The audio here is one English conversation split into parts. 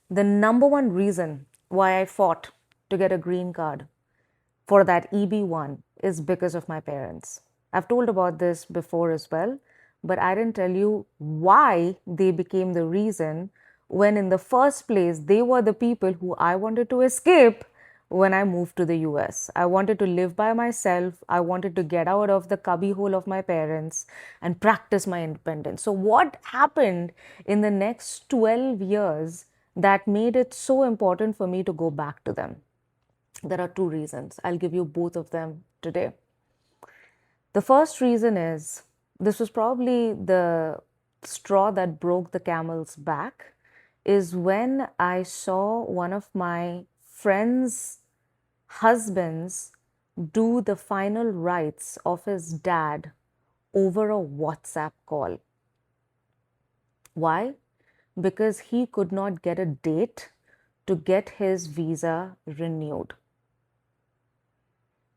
The number one reason why I fought to get a green card for that EB1 is because of my parents. I've told about this before as well, but I didn't tell you why they became the reason when, in the first place, they were the people who I wanted to escape when I moved to the US. I wanted to live by myself. I wanted to get out of the cubbyhole of my parents and practice my independence. So, what happened in the next 12 years that made it so important for me to go back to them? There are two reasons. I'll give you both of them today. The first reason is this was probably the straw that broke the camel's back, is when I saw one of my friends' husbands do the final rites of his dad over a WhatsApp call. Why? Because he could not get a date to get his visa renewed.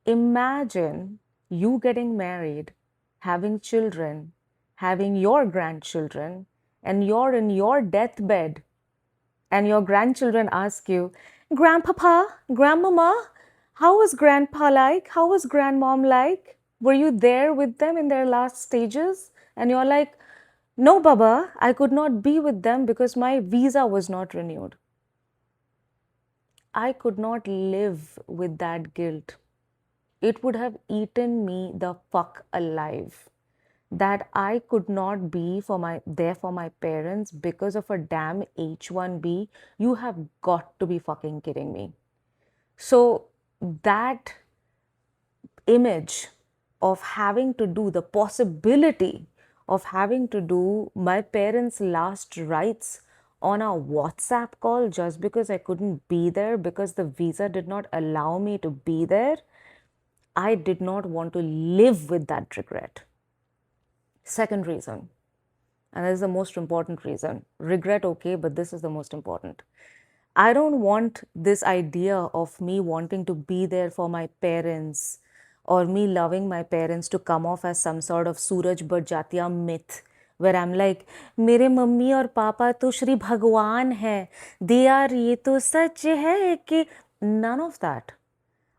Imagine you getting married, having children, having your grandchildren, and you're in your deathbed, and your grandchildren ask you, Grandpapa, Grandmama, how was Grandpa like? How was Grandmom like? Were you there with them in their last stages? And you're like, no, Baba, I could not be with them because my visa was not renewed. I could not live with that guilt. It would have eaten me the fuck alive that I could not be there for my parents because of a damn H1B. You have got to be fucking kidding me. So that image of having to do the possibility of having to do my parents' last rites on a WhatsApp call just because I couldn't be there because the visa did not allow me to be there, I did not want to live with that regret. Second reason, and this is the most important reason, regret okay, but this is the most important. I don't want this idea of me wanting to be there for my parents or me loving my parents to come off as some sort of Sooraj Barjatya myth where I'm like, मेरे mummy और पापा तो श्री भगवान हैं, they are ये तो सच है कि none of that.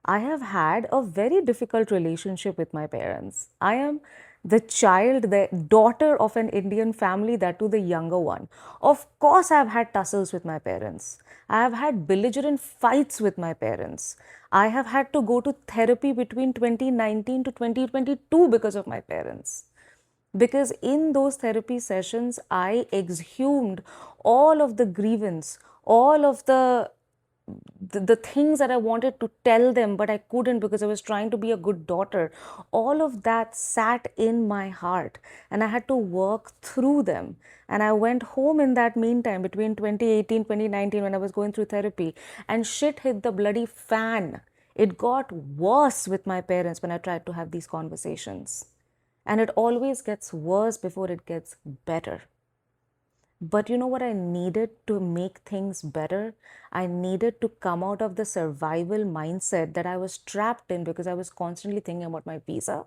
I have had a very difficult relationship with my parents. I am the child, the daughter of an Indian family, that too the younger one. Of course, I've had tussles with my parents. I have had belligerent fights with my parents. I have had to go to therapy between 2019 to 2022 because of my parents. Because in those therapy sessions, I exhumed all of the grievance, all of the things that I wanted to tell them, but I couldn't because I was trying to be a good daughter. All of that sat in my heart and I had to work through them. And I went home in that meantime between 2018, 2019 when I was going through therapy, and shit hit the bloody fan. It got worse with my parents when I tried to have these conversations. And it always gets worse before it gets better. But you know what I needed to make things better? I needed to come out of the survival mindset that I was trapped in because I was constantly thinking about my visa.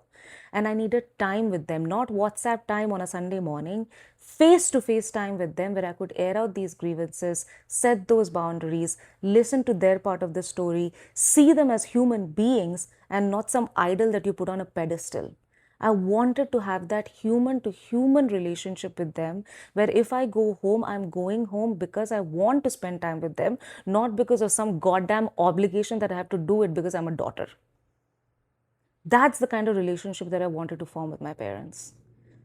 And I needed time with them, not WhatsApp time on a Sunday morning, face to face time with them where I could air out these grievances, set those boundaries, listen to their part of the story, see them as human beings and not some idol that you put on a pedestal. I wanted to have that human to human relationship with them where if I go home, I'm going home because I want to spend time with them, not because of some goddamn obligation that I have to do it because I'm a daughter. That's the kind of relationship that I wanted to form with my parents.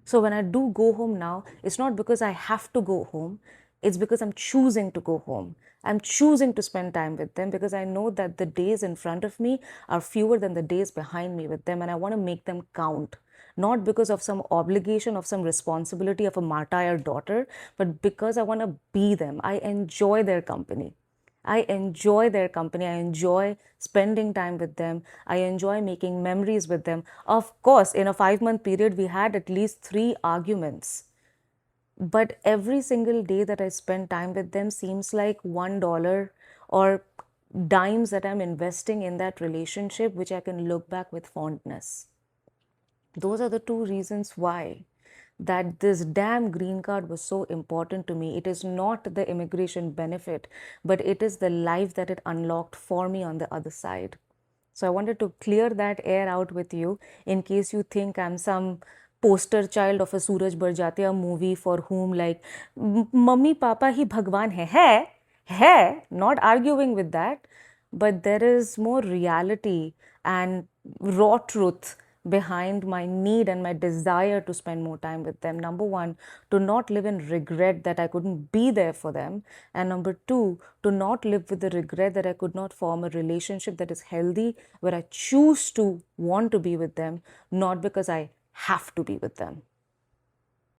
So when I do go home now, it's not because I have to go home, it's because I'm choosing to go home. I'm choosing to spend time with them because I know that the days in front of me are fewer than the days behind me with them, and I want to make them count. Not because of some obligation, of some responsibility of a martyr daughter, but because I want to be them. I enjoy their company. I enjoy their company. I enjoy spending time with them. I enjoy making memories with them. Of course, in a 5-month period, we had at least 3 arguments. But every single day that I spend time with them seems like $1 or dimes that I'm investing in that relationship, which I can look back with fondness. Those are the two reasons why. that this damn green card was so important to me. It is not the immigration benefit, but it is the life that it unlocked for me on the other side. So I wanted to clear that air out with you in case you think I'm some poster child of a Sooraj Barjatya movie for whom like mummy papa hi bhagwan hai, not arguing with that, but there is more reality and raw truth behind my need and my desire to spend more time with them. Number one, to not live in regret that I couldn't be there for them. And number two, to not live with the regret that I could not form a relationship that is healthy, where I choose to want to be with them, not because I have to be with them.